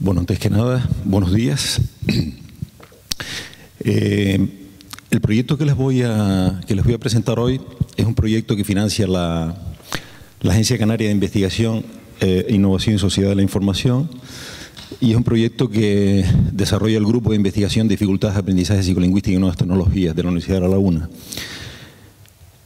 Bueno, antes que nada, buenos días. El proyecto que les voy a presentar hoy es un proyecto que financia la Agencia Canaria de Investigación, Innovación y Sociedad de la Información, y es un proyecto que desarrolla el Grupo de Investigación de Dificultades de Aprendizaje Psicolingüístico y Nuevas Tecnologías de la Universidad de La Laguna.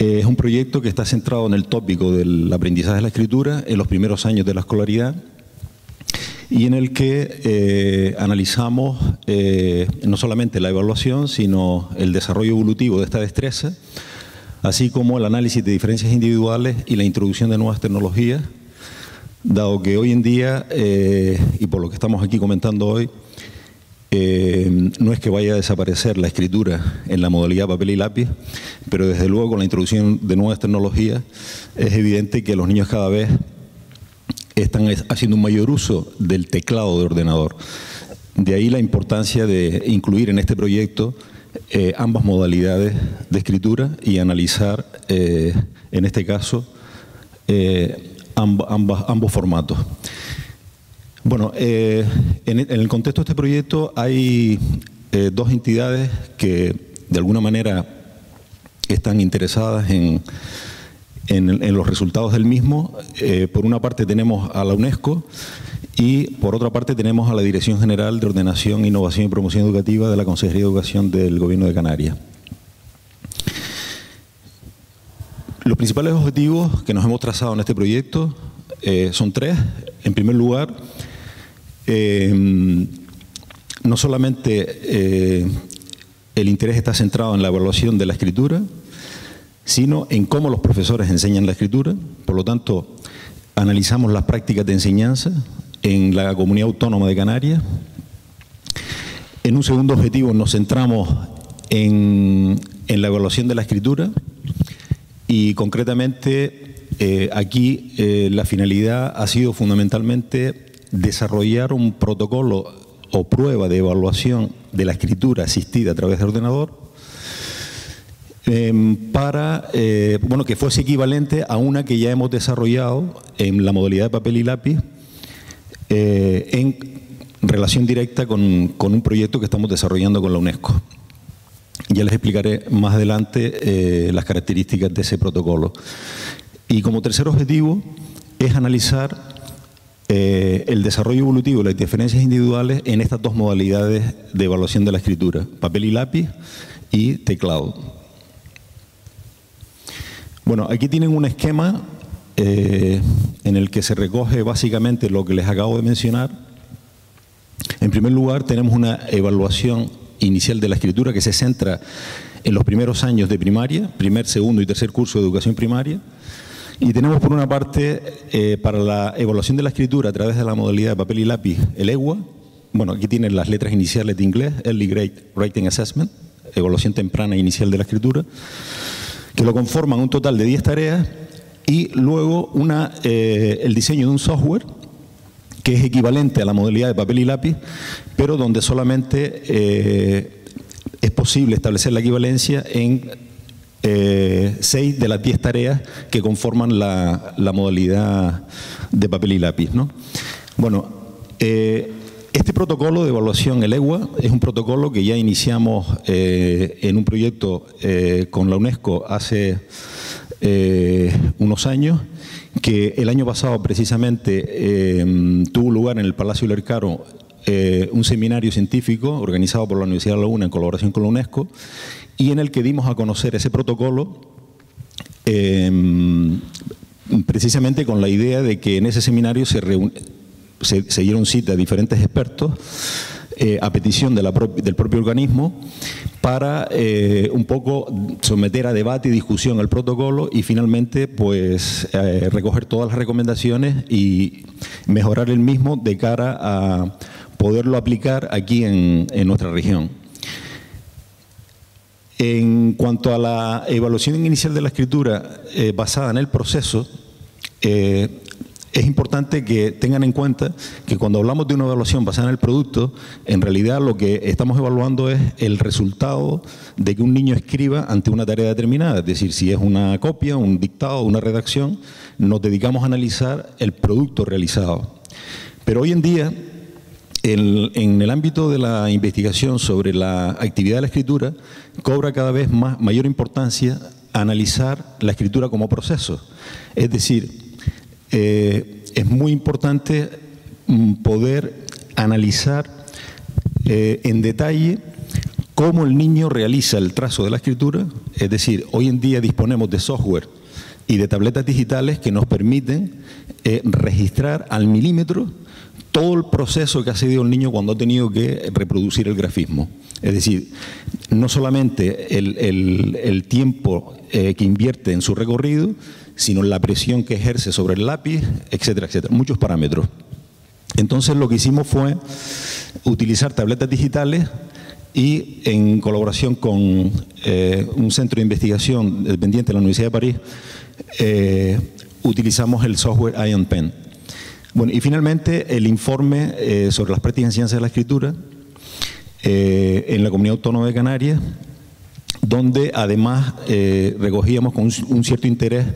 Es un proyecto que está centrado en el tópico del aprendizaje de la escritura en los primeros años de la escolaridad, y en el que analizamos no solamente la evaluación, sino el desarrollo evolutivo de esta destreza, así como el análisis de diferencias individuales y la introducción de nuevas tecnologías, dado que hoy en día, y por lo que estamos aquí comentando hoy, no es que vaya a desaparecer la escritura en la modalidad papel y lápiz, pero desde luego con la introducción de nuevas tecnologías es evidente que los niños cada vez están haciendo un mayor uso del teclado de ordenador. De ahí la importancia de incluir en este proyecto ambas modalidades de escritura y analizar, en este caso, ambos formatos. Bueno, en el contexto de este proyecto hay dos entidades que de alguna manera están interesadas en los resultados del mismo. Por una parte tenemos a la UNESCO y por otra parte tenemos a la Dirección General de Ordenación, Innovación y Promoción Educativa de la Consejería de Educación del Gobierno de Canarias. Los principales objetivos que nos hemos trazado en este proyecto son tres. En primer lugar, no solamente el interés está centrado en la evaluación de la escritura, sino en cómo los profesores enseñan la escritura. Por lo tanto, analizamos las prácticas de enseñanza en la Comunidad Autónoma de Canarias. En un segundo objetivo nos centramos en la evaluación de la escritura y concretamente aquí la finalidad ha sido fundamentalmente desarrollar un protocolo o prueba de evaluación de la escritura asistida a través del ordenador para que fuese equivalente a una que ya hemos desarrollado en la modalidad de papel y lápiz en relación directa con un proyecto que estamos desarrollando con la UNESCO. Ya les explicaré más adelante las características de ese protocolo. Y como tercer objetivo es analizar el desarrollo evolutivo y las diferencias individuales en estas dos modalidades de evaluación de la escritura, papel y lápiz y teclado. Bueno, aquí tienen un esquema en el que se recoge básicamente lo que les acabo de mencionar. En primer lugar, tenemos una evaluación inicial de la escritura que se centra en los primeros años de primaria, primer, segundo y tercer curso de educación primaria. Y tenemos por una parte, para la evaluación de la escritura a través de la modalidad de papel y lápiz, el EWA. Bueno, aquí tienen las letras iniciales de inglés, Early Grade Writing Assessment, evaluación temprana inicial de la escritura, que lo conforman un total de 10 tareas y luego el diseño de un software que es equivalente a la modalidad de papel y lápiz, pero donde solamente es posible establecer la equivalencia en 6 de las 10 tareas que conforman la modalidad de papel y lápiz, ¿no? Bueno, este protocolo de evaluación, el EWA, es un protocolo que ya iniciamos en un proyecto con la UNESCO hace unos años, que el año pasado precisamente tuvo lugar en el Palacio Lercaro un seminario científico organizado por la Universidad de La Laguna en colaboración con la UNESCO, y en el que dimos a conocer ese protocolo precisamente con la idea de que en ese seminario se dieron cita a diferentes expertos a petición del propio organismo para un poco someter a debate y discusión el protocolo y finalmente pues recoger todas las recomendaciones y mejorar el mismo de cara a poderlo aplicar aquí en nuestra región. En cuanto a la evaluación inicial de la escritura basada en el proceso, es importante que tengan en cuenta que cuando hablamos de una evaluación basada en el producto, en realidad lo que estamos evaluando es el resultado de que un niño escriba ante una tarea determinada. Es decir, si es una copia, un dictado, una redacción, nos dedicamos a analizar el producto realizado. Pero hoy en día En el ámbito de la investigación sobre la actividad de la escritura, cobra cada vez mayor importancia analizar la escritura como proceso. Es decir, es muy importante poder analizar en detalle cómo el niño realiza el trazo de la escritura. Es decir, hoy en día disponemos de software y de tabletas digitales que nos permiten registrar al milímetro todo el proceso que ha seguido el niño cuando ha tenido que reproducir el grafismo. Es decir, no solamente el tiempo que invierte en su recorrido, sino la presión que ejerce sobre el lápiz, etcétera, etcétera. Muchos parámetros. Entonces lo que hicimos fue utilizar tabletas digitales y en colaboración con un centro de investigación dependiente de la Universidad de París, utilizamos el software Ion Pen. Bueno, y finalmente el informe sobre las prácticas en ciencias de la escritura en la Comunidad Autónoma de Canarias, donde además recogíamos con un cierto interés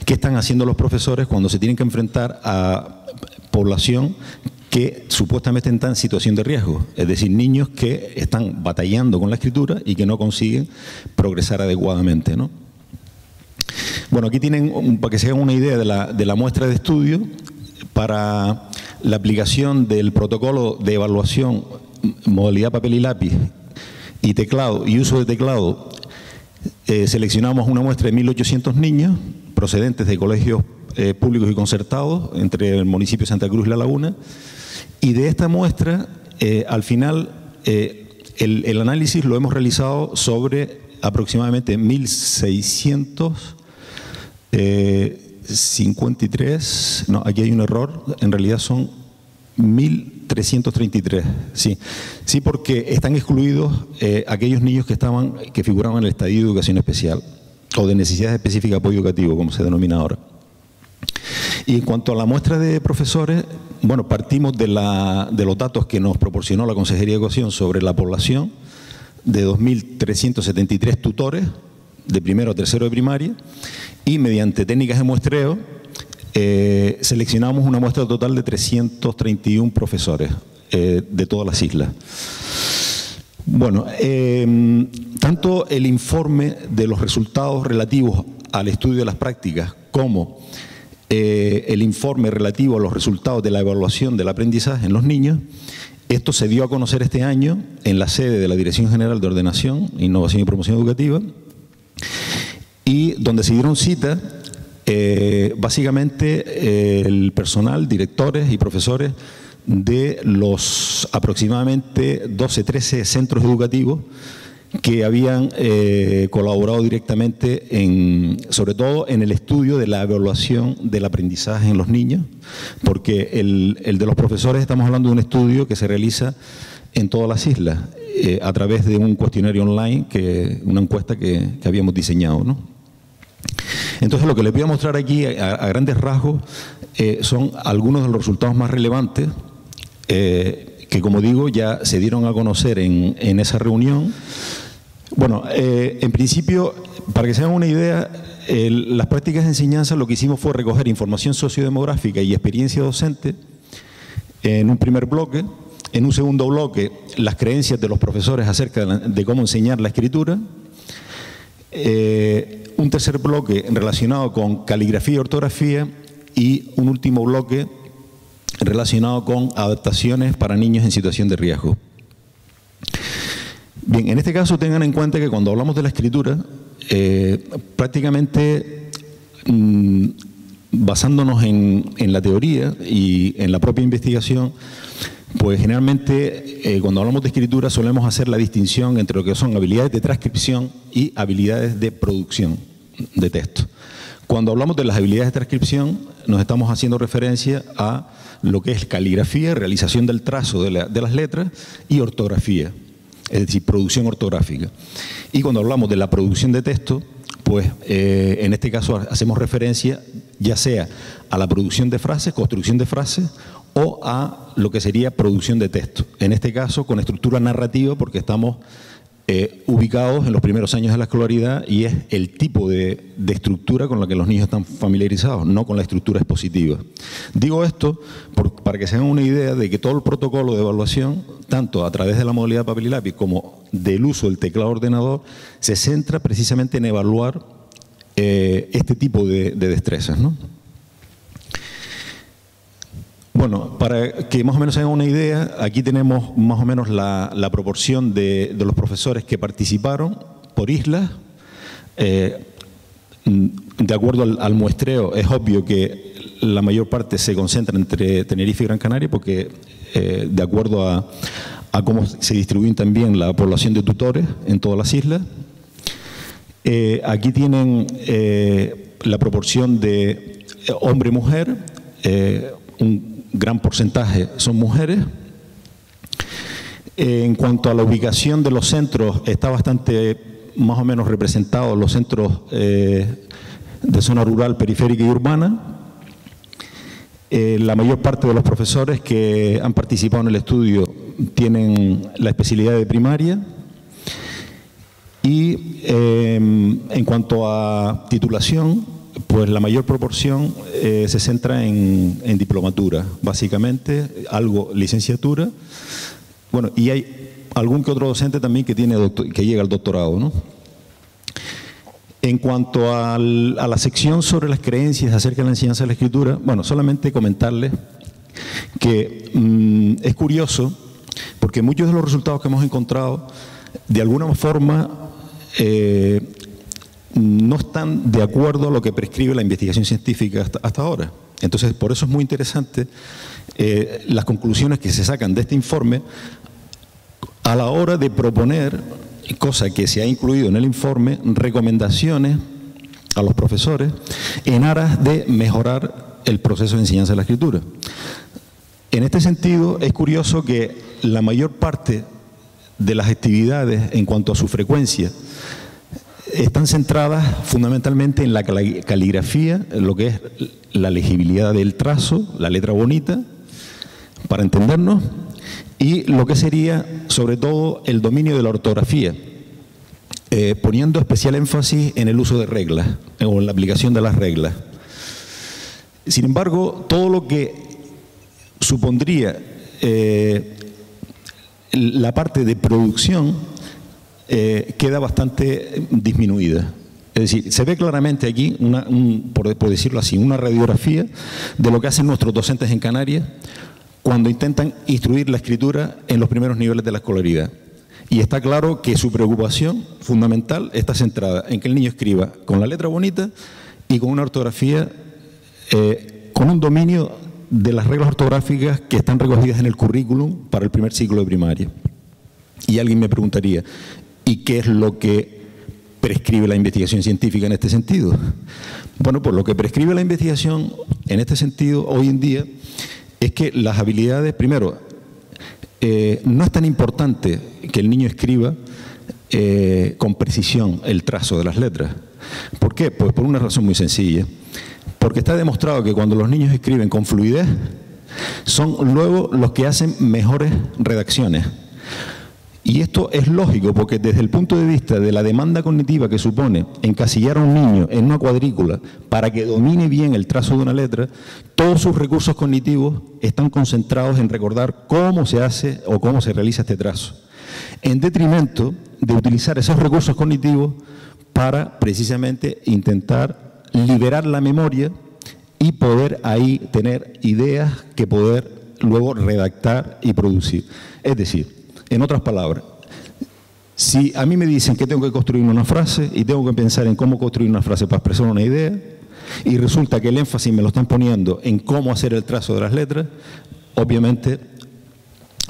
qué están haciendo los profesores cuando se tienen que enfrentar a población que supuestamente está en situación de riesgo, es decir, niños que están batallando con la escritura y que no consiguen progresar adecuadamente, ¿no? Bueno, aquí tienen, para que se hagan una idea de la muestra de estudio, para la aplicación del protocolo de evaluación, modalidad papel y lápiz, y teclado y uso de teclado, seleccionamos una muestra de 1.800 niños procedentes de colegios públicos y concertados entre el municipio de Santa Cruz y La Laguna, y de esta muestra, al final, el análisis lo hemos realizado sobre aproximadamente 1.653, no, aquí hay un error, en realidad son 1.333, sí, porque están excluidos aquellos niños que figuraban en el estadio de educación especial o de necesidades específicas de apoyo educativo, como se denomina ahora. Y en cuanto a la muestra de profesores, bueno, partimos de los datos que nos proporcionó la Consejería de Educación sobre la población de 2.373 tutores de primero a tercero de primaria, y mediante técnicas de muestreo seleccionamos una muestra total de 331 profesores de todas las islas. Bueno, tanto el informe de los resultados relativos al estudio de las prácticas como el informe relativo a los resultados de la evaluación del aprendizaje en los niños, esto se dio a conocer este año en la sede de la Dirección General de Ordenación, Innovación y Promoción Educativa, y donde se dieron cita básicamente el personal, directores y profesores de los aproximadamente 12, 13 centros educativos que habían colaborado directamente, sobre todo en el estudio de la evaluación del aprendizaje en los niños, porque el de los profesores estamos hablando de un estudio que se realiza en todas las islas a través de un cuestionario online, una encuesta que habíamos diseñado, ¿no? Entonces, lo que les voy a mostrar aquí a grandes rasgos son algunos de los resultados más relevantes que, como digo, ya se dieron a conocer en esa reunión. Bueno, en principio, para que se hagan una idea, las prácticas de enseñanza lo que hicimos fue recoger información sociodemográfica y experiencia docente en un primer bloque. En un segundo bloque, las creencias de los profesores acerca de cómo enseñar la escritura. Un tercer bloque relacionado con caligrafía y ortografía, y un último bloque relacionado con adaptaciones para niños en situación de riesgo. Bien, en este caso tengan en cuenta que cuando hablamos de la escritura, prácticamente basándonos en la teoría y en la propia investigación, pues generalmente cuando hablamos de escritura solemos hacer la distinción entre lo que son habilidades de transcripción y habilidades de producción de texto. Cuando hablamos de las habilidades de transcripción nos estamos haciendo referencia a lo que es caligrafía, realización del trazo de las letras, y ortografía, es decir, producción ortográfica. Y cuando hablamos de la producción de texto, pues en este caso hacemos referencia ya sea a la producción de frases, construcción de frases, o a lo que sería producción de texto. En este caso con estructura narrativa, porque estamos ubicados en los primeros años de la escolaridad, y es el tipo de estructura con la que los niños están familiarizados, no con la estructura expositiva. Digo esto para que se hagan una idea de que todo el protocolo de evaluación, tanto a través de la modalidad papel y lápiz como del uso del teclado ordenador, se centra precisamente en evaluar este tipo de destrezas, ¿no? Bueno, para que más o menos se hagan una idea, aquí tenemos más o menos la proporción de los profesores que participaron por islas. De acuerdo al muestreo, es obvio que la mayor parte se concentra entre Tenerife y Gran Canaria, porque de acuerdo a cómo se distribuyen también la población de tutores en todas las islas. Aquí tienen la proporción de hombre-mujer, un gran porcentaje son mujeres. En cuanto a la ubicación de los centros, está bastante más o menos representados los centros de zona rural, periférica y urbana. La mayor parte de los profesores que han participado en el estudio tienen la especialidad de primaria. Y en cuanto a titulación, pues la mayor proporción se centra en diplomatura, básicamente, algo licenciatura. Bueno, y hay algún que otro docente también que llega al doctorado, ¿no? En cuanto a la sección sobre las creencias acerca de la enseñanza de la escritura, bueno, solamente comentarles que es curioso, porque muchos de los resultados que hemos encontrado, de alguna forma, no están de acuerdo a lo que prescribe la investigación científica hasta ahora. Entonces, por eso es muy interesante las conclusiones que se sacan de este informe a la hora de proponer, cosa que se ha incluido en el informe, recomendaciones a los profesores en aras de mejorar el proceso de enseñanza de la escritura. En este sentido, es curioso que la mayor parte de las actividades en cuanto a su frecuencia están centradas fundamentalmente en la caligrafía, lo que es la legibilidad del trazo, la letra bonita, para entendernos, y lo que sería sobre todo el dominio de la ortografía, poniendo especial énfasis en el uso de reglas o en la aplicación de las reglas. Sin embargo, todo lo que supondría la parte de producción queda bastante disminuida. Es decir, se ve claramente aquí, por decirlo así, una radiografía de lo que hacen nuestros docentes en Canarias cuando intentan instruir la escritura en los primeros niveles de la escolaridad. Y está claro que su preocupación fundamental está centrada en que el niño escriba con la letra bonita y con una ortografía, con un dominio de las reglas ortográficas que están recogidas en el currículum para el primer ciclo de primaria. Y alguien me preguntaría, ¿y qué es lo que prescribe la investigación científica en este sentido? Bueno, pues lo que prescribe la investigación en este sentido hoy en día es que las habilidades, primero, no es tan importante que el niño escriba con precisión el trazo de las letras. ¿Por qué? Pues por una razón muy sencilla. Porque está demostrado que cuando los niños escriben con fluidez, son luego los que hacen mejores redacciones. Y esto es lógico porque desde el punto de vista de la demanda cognitiva que supone encasillar a un niño en una cuadrícula para que domine bien el trazo de una letra, todos sus recursos cognitivos están concentrados en recordar cómo se hace o cómo se realiza este trazo, en detrimento de utilizar esos recursos cognitivos para precisamente intentar liberar la memoria y poder ahí tener ideas que poder luego redactar y producir. Es decir, en otras palabras, si a mí me dicen que tengo que construir una frase y tengo que pensar en cómo construir una frase para expresar una idea, y resulta que el énfasis me lo están poniendo en cómo hacer el trazo de las letras, obviamente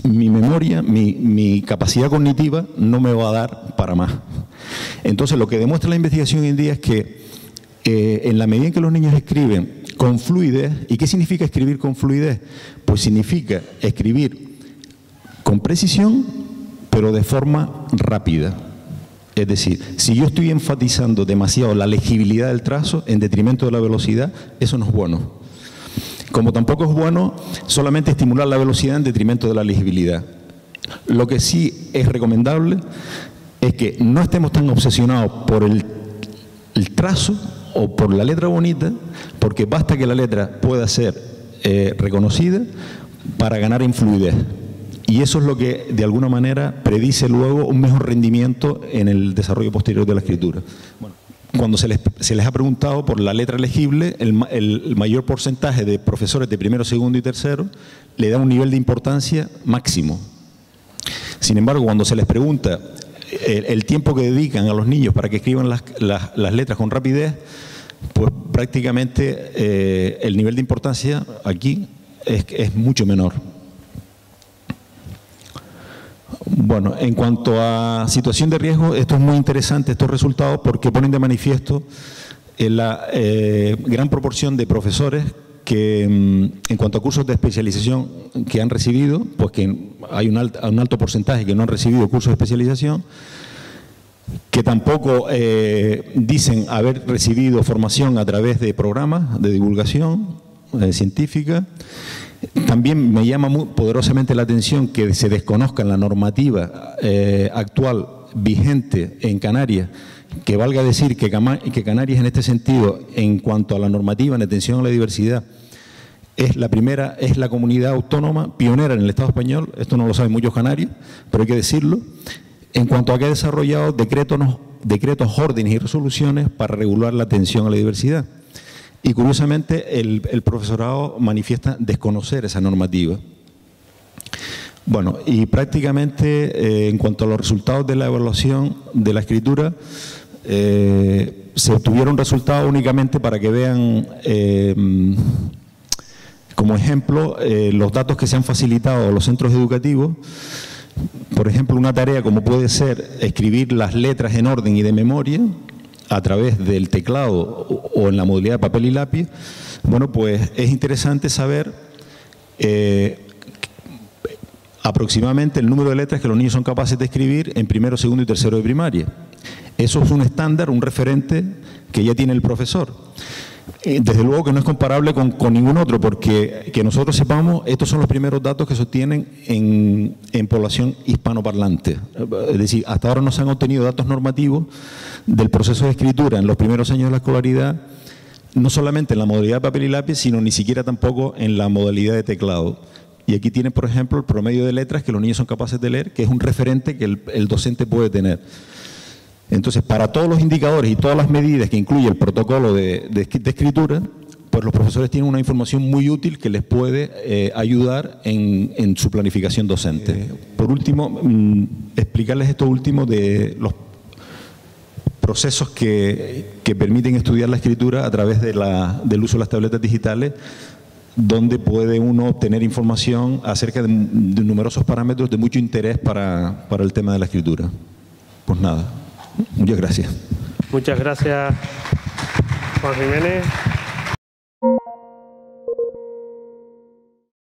mi memoria, mi capacidad cognitiva no me va a dar para más. Entonces, lo que demuestra la investigación hoy en día es que en la medida en que los niños escriben con fluidez, ¿y qué significa escribir con fluidez? Pues significa escribir con precisión, pero de forma rápida. Es decir, si yo estoy enfatizando demasiado la legibilidad del trazo en detrimento de la velocidad, eso no es bueno. Como tampoco es bueno solamente estimular la velocidad en detrimento de la legibilidad. Lo que sí es recomendable es que no estemos tan obsesionados por el trazo o por la letra bonita, porque basta que la letra pueda ser reconocida para ganar en fluidez. Y eso es lo que, de alguna manera, predice luego un mejor rendimiento en el desarrollo posterior de la escritura. Bueno, cuando se les ha preguntado por la letra legible, el mayor porcentaje de profesores de primero, segundo y tercero le da un nivel de importancia máximo. Sin embargo, cuando se les pregunta el tiempo que dedican a los niños para que escriban las letras con rapidez, pues prácticamente el nivel de importancia aquí es mucho menor. Bueno, en cuanto a situación de riesgo, esto es muy interesante, estos resultados, porque ponen de manifiesto la gran proporción de profesores que, en cuanto a cursos de especialización que han recibido, pues que hay un alto porcentaje que no han recibido cursos de especialización, que tampoco dicen haber recibido formación a través de programas de divulgación científica. También me llama muy poderosamente la atención que se desconozca la normativa actual vigente en Canarias, que valga decir que Canarias en este sentido, en cuanto a la normativa en atención a la diversidad, es la comunidad autónoma pionera en el Estado español. Esto no lo saben muchos canarios, pero hay que decirlo, en cuanto a que ha desarrollado decretos, órdenes y resoluciones para regular la atención a la diversidad. Y curiosamente el profesorado manifiesta desconocer esa normativa. Bueno, y prácticamente en cuanto a los resultados de la evaluación de la escritura, se obtuvieron resultados únicamente para que vean como ejemplo los datos que se han facilitado a los centros educativos. Por ejemplo, una tarea como puede ser escribir las letras en orden y de memoria a través del teclado o en la modalidad de papel y lápiz. Bueno, pues es interesante saber aproximadamente el número de letras que los niños son capaces de escribir en primero, segundo y tercero de primaria. Eso es un estándar, un referente que ya tiene el profesor. Desde luego que no es comparable con ningún otro, porque que nosotros sepamos, estos son los primeros datos que se obtienen en población hispanoparlante. Es decir, hasta ahora no se han obtenido datos normativos del proceso de escritura en los primeros años de la escolaridad, no solamente en la modalidad de papel y lápiz, sino ni siquiera tampoco en la modalidad de teclado. Y aquí tienen, por ejemplo, el promedio de letras que los niños son capaces de leer, que es un referente que el docente puede tener. Entonces, para todos los indicadores y todas las medidas que incluye el protocolo de escritura, pues los profesores tienen una información muy útil que les puede ayudar en su planificación docente. Por último, explicarles esto último de los procesos que permiten estudiar la escritura a través del uso de las tabletas digitales, donde puede uno obtener información acerca de numerosos parámetros de mucho interés para el tema de la escritura. Pues nada. Muchas gracias. Muchas gracias, Juan Jiménez.